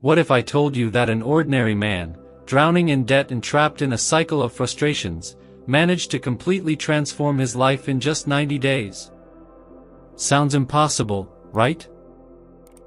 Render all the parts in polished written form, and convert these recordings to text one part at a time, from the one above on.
What if I told you that an ordinary man, drowning in debt and trapped in a cycle of frustrations, managed to completely transform his life in just 90 days? Sounds impossible, right?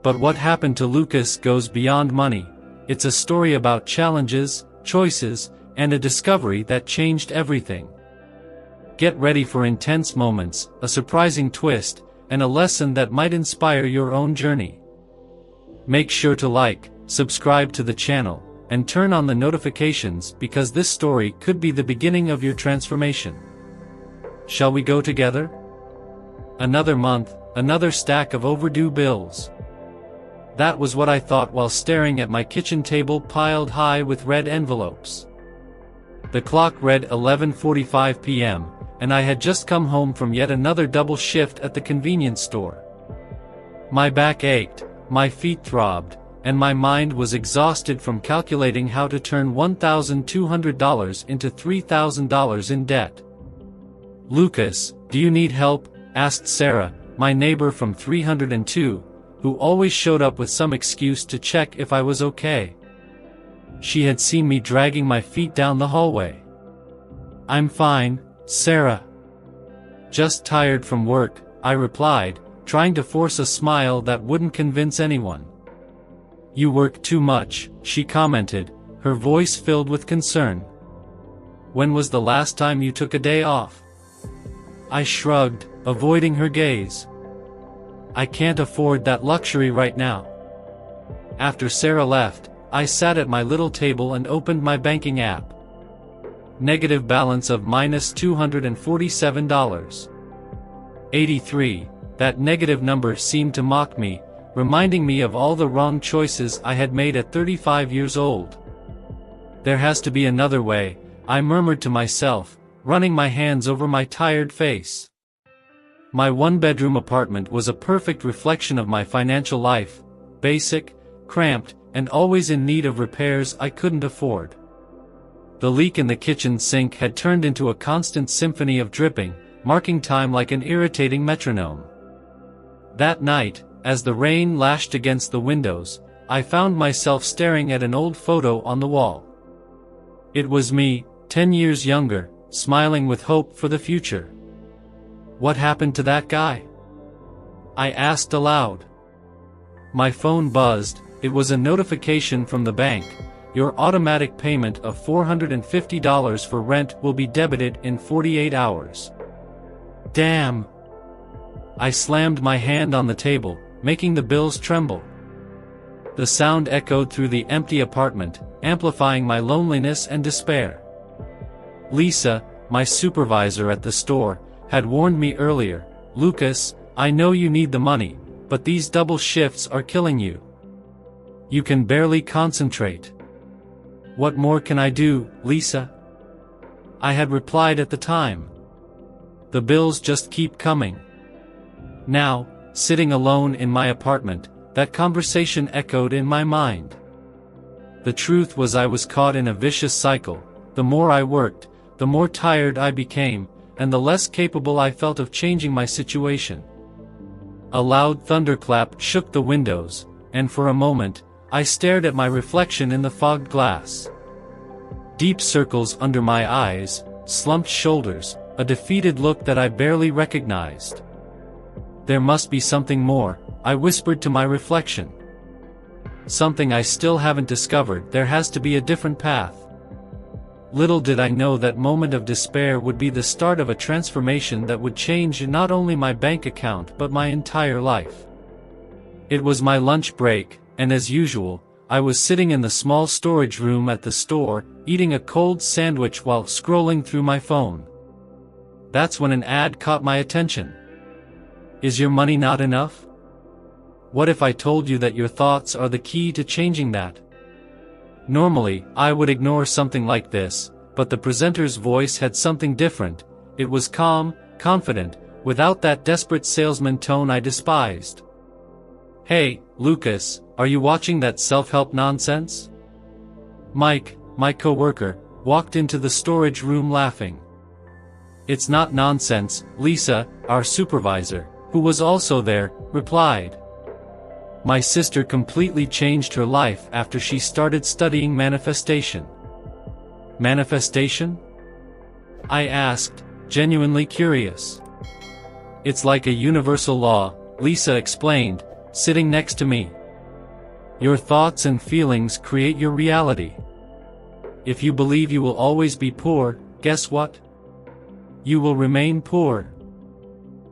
But what happened to Lucas goes beyond money. It's a story about challenges, choices, and a discovery that changed everything. Get ready for intense moments, a surprising twist, and a lesson that might inspire your own journey. Make sure to like, subscribe to the channel, and turn on the notifications because this story could be the beginning of your transformation. Shall we go together? Another month, another stack of overdue bills. That was what I thought while staring at my kitchen table piled high with red envelopes. The clock read 11:45 p.m., and I had just come home from yet another double shift at the convenience store. My back ached, my feet throbbed, and my mind was exhausted from calculating how to turn $1,200 into $3,000 in debt. "Lucas, do you need help?" asked Sarah, my neighbor from 302, who always showed up with some excuse to check if I was okay. She had seen me dragging my feet down the hallway. "I'm fine, Sarah. Just tired from work," I replied, trying to force a smile that wouldn't convince anyone. "You work too much," she commented, her voice filled with concern. "When was the last time you took a day off?" I shrugged, avoiding her gaze. "I can't afford that luxury right now." After Sarah left, I sat at my little table and opened my banking app. Negative balance of -$247.83. That negative number seemed to mock me, reminding me of all the wrong choices I had made at 35 years old. "There has to be another way," I murmured to myself, running my hands over my tired face. My one-bedroom apartment was a perfect reflection of my financial life, basic, cramped, and always in need of repairs I couldn't afford. The leak in the kitchen sink had turned into a constant symphony of dripping, marking time like an irritating metronome. That night, as the rain lashed against the windows, I found myself staring at an old photo on the wall. It was me, 10 years younger, smiling with hope for the future. What happened to that guy? I asked aloud. My phone buzzed. It was a notification from the bank. Your automatic payment of $450 for rent will be debited in 48 hours. Damn! I slammed my hand on the table, making the bills tremble. The sound echoed through the empty apartment, amplifying my loneliness and despair. Lisa, my supervisor at the store, had warned me earlier. "Lucas, I know you need the money, but these double shifts are killing you. You can barely concentrate." "What more can I do, Lisa?" I had replied at the time. "The bills just keep coming." Now, sitting alone in my apartment, that conversation echoed in my mind. The truth was I was caught in a vicious cycle. The more I worked, the more tired I became, and the less capable I felt of changing my situation. A loud thunderclap shook the windows, and for a moment, I stared at my reflection in the fogged glass. Deep circles under my eyes, slumped shoulders, a defeated look that I barely recognized. "There must be something more," I whispered to my reflection. "Something I still haven't discovered. There has to be a different path." Little did I know that moment of despair would be the start of a transformation that would change not only my bank account but my entire life. It was my lunch break, and as usual, I was sitting in the small storage room at the store, eating a cold sandwich while scrolling through my phone. That's when an ad caught my attention. "Is your money not enough? What if I told you that your thoughts are the key to changing that?" Normally, I would ignore something like this, but the presenter's voice had something different. It was calm, confident, without that desperate salesman tone I despised. "Hey, Lucas, are you watching that self-help nonsense?" Mike, my coworker, walked into the storage room laughing. "It's not nonsense," Lisa, our supervisor, who was also there, replied. My sister completely changed her life after she started studying manifestation. Manifestation? I asked, genuinely curious. It's like a universal law, Lisa explained, sitting next to me. Your thoughts and feelings create your reality. If you believe you will always be poor, guess what? You will remain poor.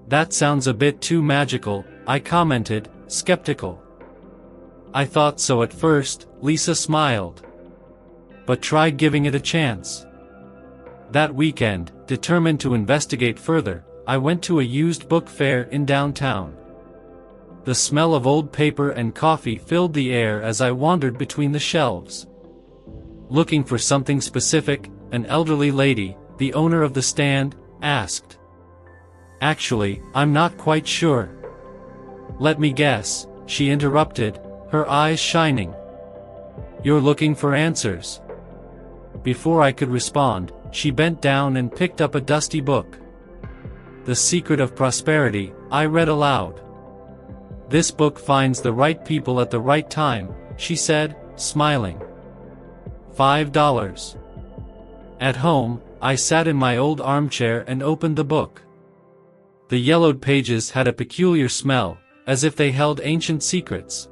That sounds a bit too magical, I commented, skeptical. I thought so at first, Lisa smiled. But try giving it a chance. That weekend, determined to investigate further, I went to a used book fair in downtown. The smell of old paper and coffee filled the air as I wandered between the shelves. Looking for something specific, an elderly lady, the owner of the stand, asked. Actually, I'm not quite sure. Let me guess, she interrupted, her eyes shining. You're looking for answers. Before I could respond, she bent down and picked up a dusty book. The Secret of Prosperity, I read aloud. This book finds the right people at the right time, she said, smiling. $5. At home, I sat in my old armchair and opened the book. The yellowed pages had a peculiar smell, as if they held ancient secrets.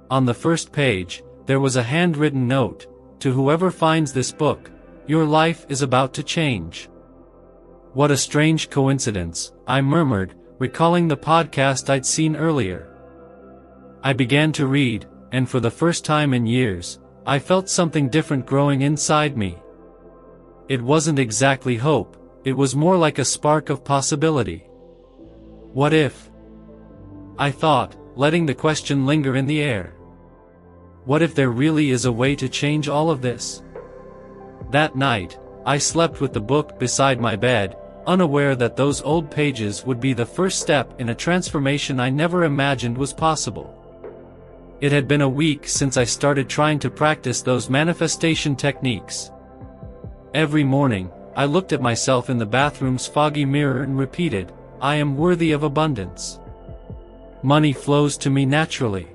On the first page, there was a handwritten note, to whoever finds this book, your life is about to change. What a strange coincidence, I murmured, recalling the podcast I'd seen earlier. I began to read, and for the first time in years, I felt something different growing inside me. It wasn't exactly hope, it was more like a spark of possibility. What if? I thought, letting the question linger in the air. What if there really is a way to change all of this? That night, I slept with the book beside my bed, unaware that those old pages would be the first step in a transformation I never imagined was possible. It had been a week since I started trying to practice those manifestation techniques. Every morning, I looked at myself in the bathroom's foggy mirror and repeated, I am worthy of abundance. Money flows to me naturally.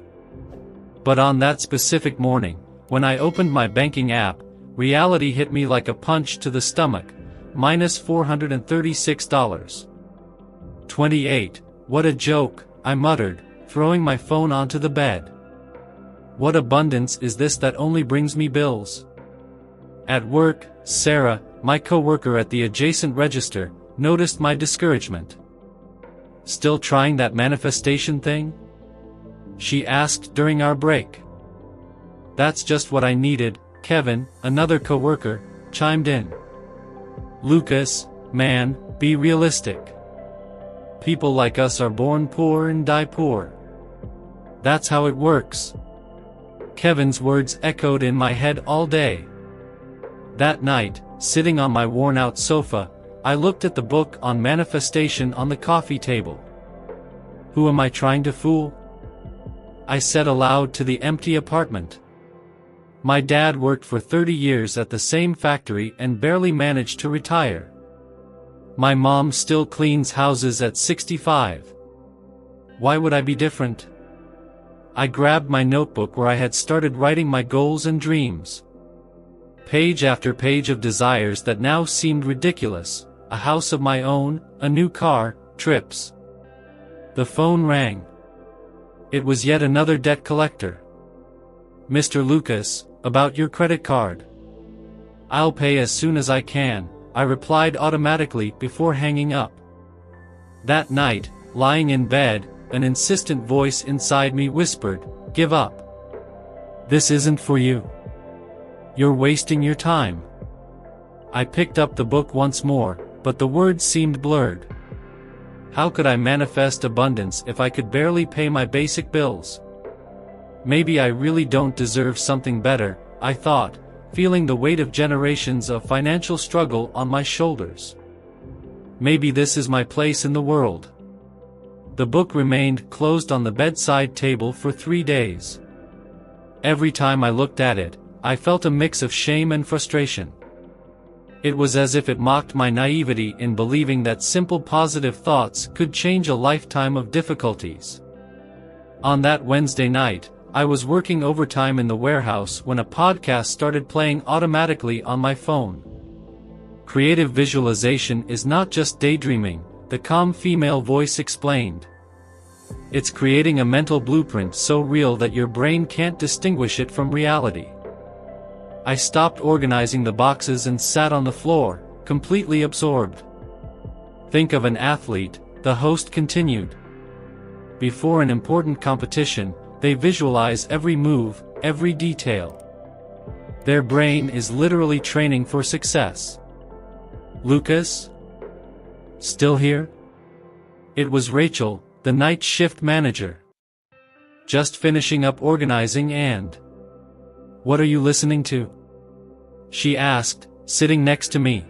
But on that specific morning, when I opened my banking app, reality hit me like a punch to the stomach, minus $436. 28, what a joke, I muttered, throwing my phone onto the bed. What abundance is this that only brings me bills? At work, Sarah, my coworker at the adjacent register, noticed my discouragement. Still trying that manifestation thing? She asked during our break. That's just what I needed, Kevin, another coworker, chimed in. Lucas, man, be realistic. People like us are born poor and die poor. That's how it works. Kevin's words echoed in my head all day. That night, sitting on my worn-out sofa, I looked at the book on manifestation on the coffee table. Who am I trying to fool? I said aloud to the empty apartment. My dad worked for 30 years at the same factory and barely managed to retire. My mom still cleans houses at 65. Why would I be different? I grabbed my notebook where I had started writing my goals and dreams. Page after page of desires that now seemed ridiculous, a house of my own, a new car, trips. The phone rang. It was yet another debt collector. Mr. Lucas, about your credit card. I'll pay as soon as I can, I replied automatically before hanging up. That night, lying in bed, an insistent voice inside me whispered, give up. This isn't for you. You're wasting your time. I picked up the book once more, but the words seemed blurred. How could I manifest abundance if I could barely pay my basic bills? Maybe I really don't deserve something better, I thought, feeling the weight of generations of financial struggle on my shoulders. Maybe this is my place in the world. The book remained closed on the bedside table for 3 days. Every time I looked at it, I felt a mix of shame and frustration. It was as if it mocked my naivety in believing that simple positive thoughts could change a lifetime of difficulties. On that Wednesday night, I was working overtime in the warehouse when a podcast started playing automatically on my phone. Creative visualization is not just daydreaming, the calm female voice explained. It's creating a mental blueprint so real that your brain can't distinguish it from reality. I stopped organizing the boxes and sat on the floor, completely absorbed. Think of an athlete, the host continued. Before an important competition, they visualize every move, every detail. Their brain is literally training for success. Lucas? Still here? It was Rachel, the night shift manager. Just finishing up organizing and... What are you listening to? She asked, sitting next to me.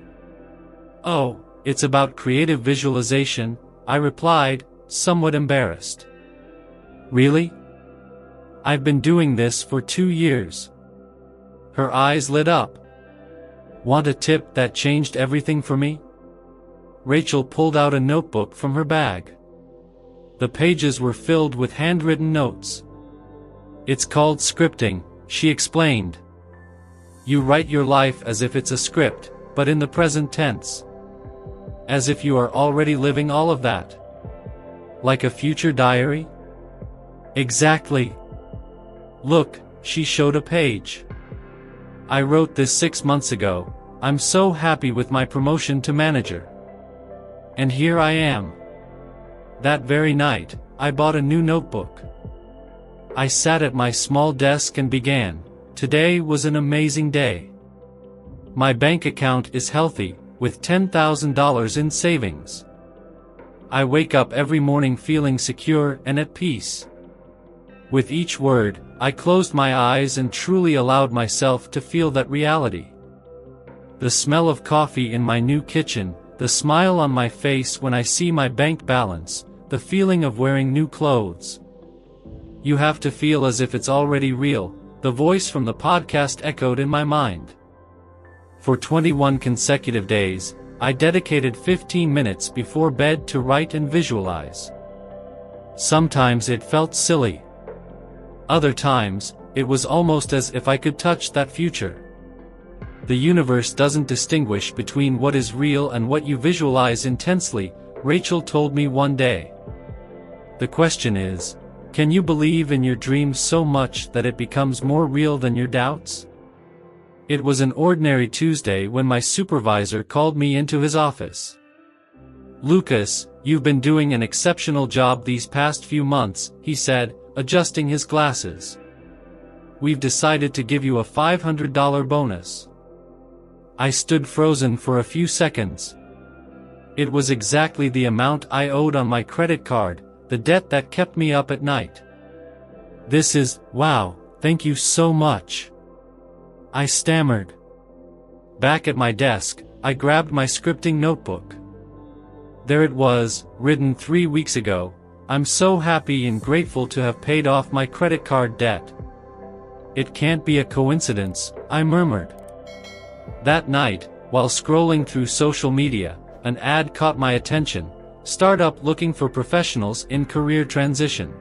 Oh, it's about creative visualization, I replied, somewhat embarrassed. Really? I've been doing this for 2 years. Her eyes lit up. Want a tip that changed everything for me? Rachel pulled out a notebook from her bag. The pages were filled with handwritten notes. It's called scripting, she explained. You write your life as if it's a script, but in the present tense. As if you are already living all of that. Like a future diary? Exactly. Look, she showed a page. I wrote this 6 months ago. I'm so happy with my promotion to manager. And here I am. That very night, I bought a new notebook. I sat at my small desk and began. Today was an amazing day. My bank account is healthy, with $10,000 in savings. I wake up every morning feeling secure and at peace. With each word, I closed my eyes and truly allowed myself to feel that reality. The smell of coffee in my new kitchen, the smile on my face when I see my bank balance, the feeling of wearing new clothes. You have to feel as if it's already real, the voice from the podcast echoed in my mind. For 21 consecutive days, I dedicated 15 minutes before bed to write and visualize. Sometimes it felt silly. Other times, it was almost as if I could touch that future. The universe doesn't distinguish between what is real and what you visualize intensely, Rachel told me one day. The question is, can you believe in your dreams so much that it becomes more real than your doubts? It was an ordinary Tuesday when my supervisor called me into his office. Lucas, you've been doing an exceptional job these past few months, he said, adjusting his glasses. We've decided to give you a $500 bonus. I stood frozen for a few seconds. It was exactly the amount I owed on my credit card, the debt that kept me up at night. Wow, thank you so much. I stammered. Back at my desk, I grabbed my scripting notebook. There it was, written 3 weeks ago. I'm so happy and grateful to have paid off my credit card debt. It can't be a coincidence, I murmured. That night, while scrolling through social media, an ad caught my attention. Startup looking for professionals in career transition.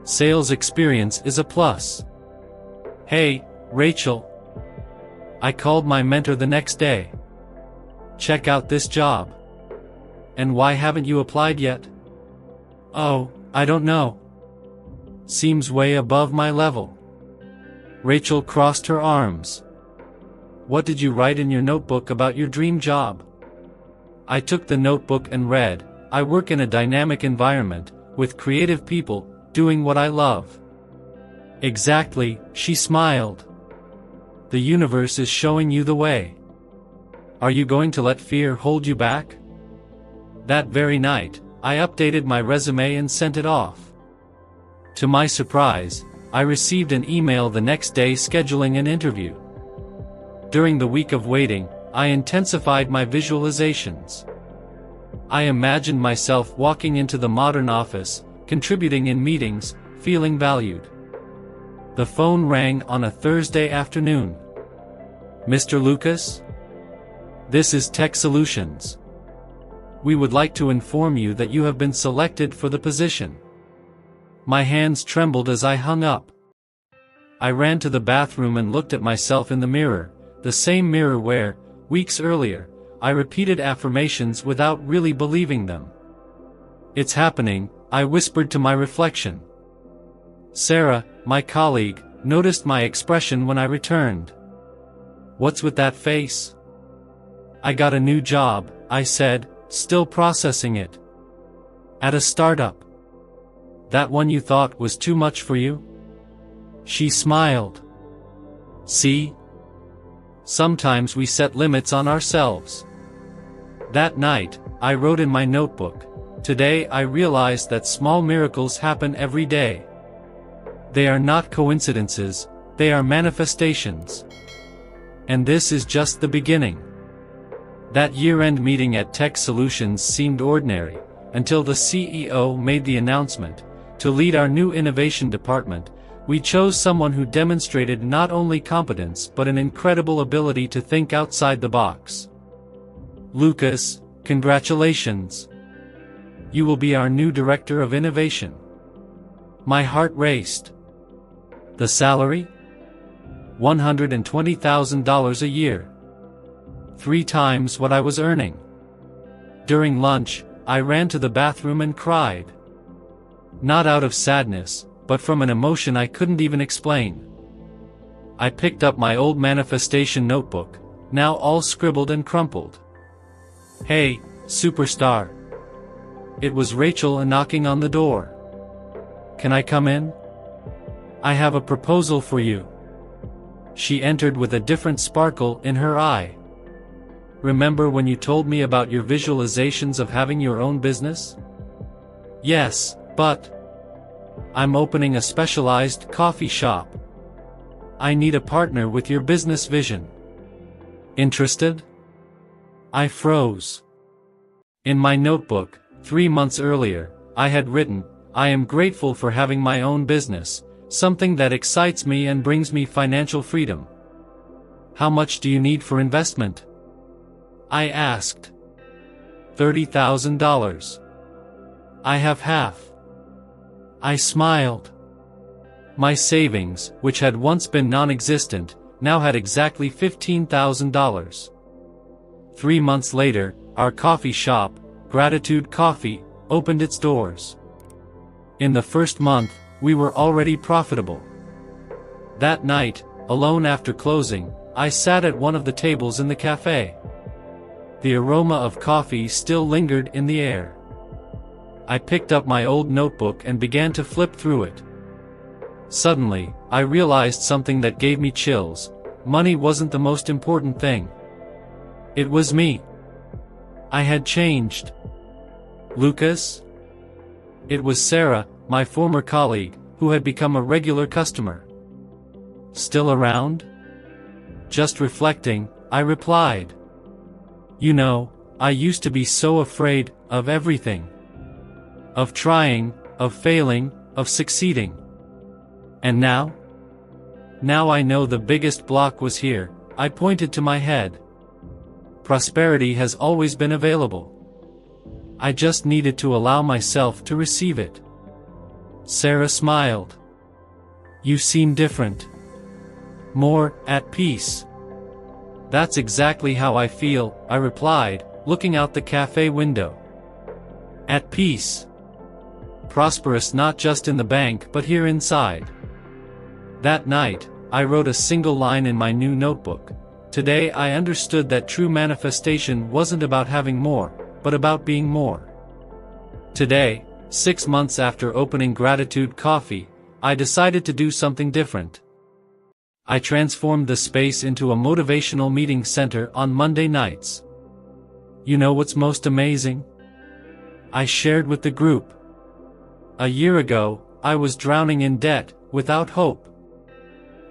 Sales experience is a plus. Hey, Rachel. I called my mentor the next day. Check out this job. And why haven't you applied yet? Oh, I don't know. Seems way above my level. Rachel crossed her arms. What did you write in your notebook about your dream job? I took the notebook and read, I work in a dynamic environment, with creative people, doing what I love. Exactly, she smiled. The universe is showing you the way. Are you going to let fear hold you back? That very night, I updated my resume and sent it off. To my surprise, I received an email the next day scheduling an interview. During the week of waiting, I intensified my visualizations. I imagined myself walking into the modern office, contributing in meetings, feeling valued. The phone rang on a Thursday afternoon. Mr. Lucas? This is Tech Solutions. We would like to inform you that you have been selected for the position. My hands trembled as I hung up. I ran to the bathroom and looked at myself in the mirror, the same mirror where, weeks earlier, I repeated affirmations without really believing them. "It's happening," I whispered to my reflection. Sarah, my colleague, noticed my expression when I returned. "What's with that face?" "I got a new job," I said, still processing it. "At a startup." "That one you thought was too much for you?" She smiled. "See? Sometimes we set limits on ourselves." That night, I wrote in my notebook, "Today I realized that small miracles happen every day. They are not coincidences, they are manifestations. And this is just the beginning." That year-end meeting at Tech Solutions seemed ordinary, until the CEO made the announcement, to lead our new innovation department, we chose someone who demonstrated not only competence but an incredible ability to think outside the box. "Lucas, congratulations. You will be our new director of innovation." My heart raced. The salary? $120,000 a year. 3 times what I was earning. During lunch, I ran to the bathroom and cried. Not out of sadness, but from an emotion I couldn't even explain. I picked up my old manifestation notebook, now all scribbled and crumpled. "Hey, superstar." It was Rachel knocking on the door. "Can I come in? I have a proposal for you." She entered with a different sparkle in her eye. "Remember when you told me about your visualizations of having your own business?" "Yes, but I'm opening a specialized coffee shop. I need a partner with your business vision. Interested?" I froze. In my notebook, 3 months earlier, I had written, "I am grateful for having my own business, something that excites me and brings me financial freedom." "How much do you need for investment?" I asked. $30,000. "I have half." I smiled. My savings, which had once been non-existent, now had exactly $15,000. 3 months later, our coffee shop, Gratitude Coffee, opened its doors. In the first month, we were already profitable. That night, alone after closing, I sat at one of the tables in the cafe. The aroma of coffee still lingered in the air. I picked up my old notebook and began to flip through it. Suddenly, I realized something that gave me chills. Money wasn't the most important thing. It was me. I had changed. "Lucas?" It was Sarah, my former colleague, who had become a regular customer. "Still around?" "Just reflecting," I replied. "You know, I used to be so afraid of everything. Of trying, of failing, of succeeding. And now? Now I know the biggest block was here." I pointed to my head. "Prosperity has always been available. I just needed to allow myself to receive it." Sarah smiled. "You seem different. More at peace." "That's exactly how I feel," I replied, looking out the cafe window. At peace. Prosperous not just in the bank but here inside. That night, I wrote a single line in my new notebook. Today I understood that true manifestation wasn't about having more, but about being more. Today, 6 months after opening Gratitude Coffee, I decided to do something different. I transformed the space into a motivational meeting center on Monday nights. You know what's most amazing? I shared with the group. A year ago, I was drowning in debt, without hope.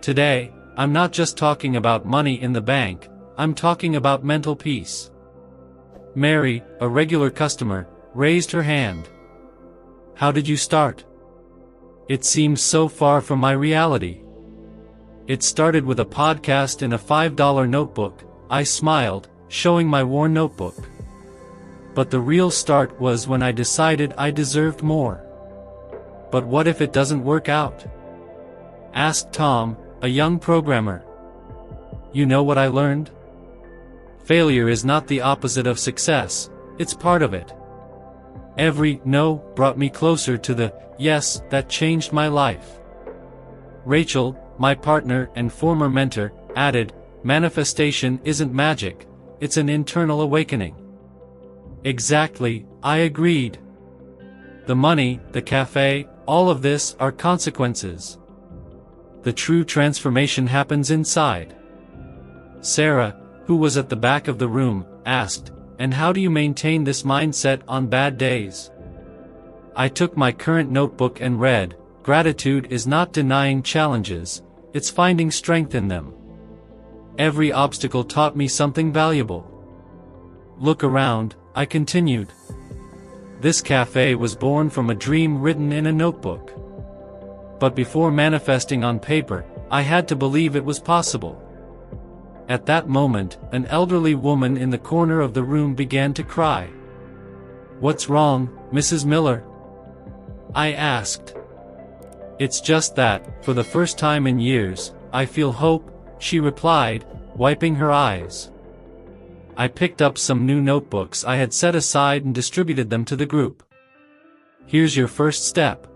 Today, I'm not just talking about money in the bank, I'm talking about mental peace. Mary, a regular customer, raised her hand. "How did you start?" It seems so far from my reality. "It started with a podcast in a $5 notebook," I smiled, showing my worn notebook. "But the real start was when I decided I deserved more. But what if it doesn't work out? Asked Tom, a young programmer. You know what I learned? Failure is not the opposite of success, it's part of it. Every no brought me closer to the yes that changed my life. Rachel, my partner and former mentor, added, manifestation isn't magic, it's an internal awakening. Exactly, I agreed. The money, the cafe, all of this are consequences. The true transformation happens inside. Sarah, who was at the back of the room, asked, and how do you maintain this mindset on bad days? I took my current notebook and read, gratitude is not denying challenges, it's finding strength in them. Every obstacle taught me something valuable. Look around, I continued. This cafe was born from a dream written in a notebook. But before manifesting on paper, I had to believe it was possible. At that moment, an elderly woman in the corner of the room began to cry. What's wrong, Mrs. Miller? I asked. It's just that, for the first time in years, I feel hope, she replied, wiping her eyes. I picked up some new notebooks I had set aside and distributed them to the group. Here's your first step.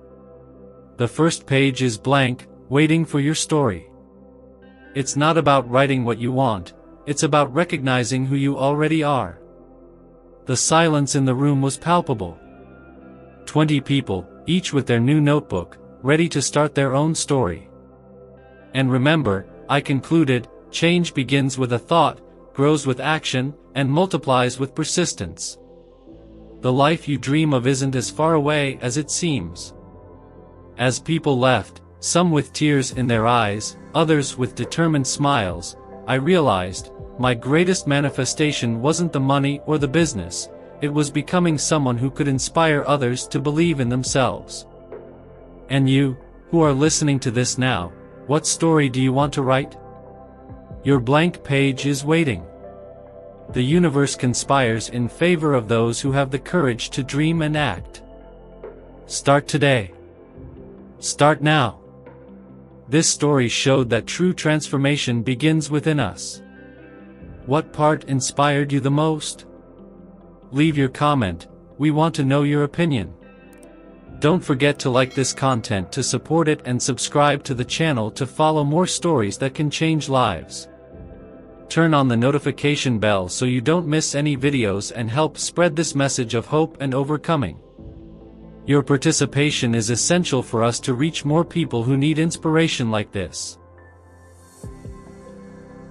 The first page is blank, waiting for your story. It's not about writing what you want, it's about recognizing who you already are. The silence in the room was palpable. 20 people, each with their new notebook, ready to start their own story. And remember, I concluded, change begins with a thought, grows with action, and multiplies with persistence. The life you dream of isn't as far away as it seems. As people left, some with tears in their eyes, others with determined smiles, I realized, my greatest manifestation wasn't the money or the business, it was becoming someone who could inspire others to believe in themselves. And you, who are listening to this now, what story do you want to write? Your blank page is waiting. The universe conspires in favor of those who have the courage to dream and act. Start today. Start now. This story showed that true transformation begins within us. What part inspired you the most? Leave your comment, we want to know your opinion. Don't forget to like this content to support it and subscribe to the channel to follow more stories that can change lives. Turn on the notification bell so you don't miss any videos and help spread this message of hope and overcoming. Your participation is essential for us to reach more people who need inspiration like this.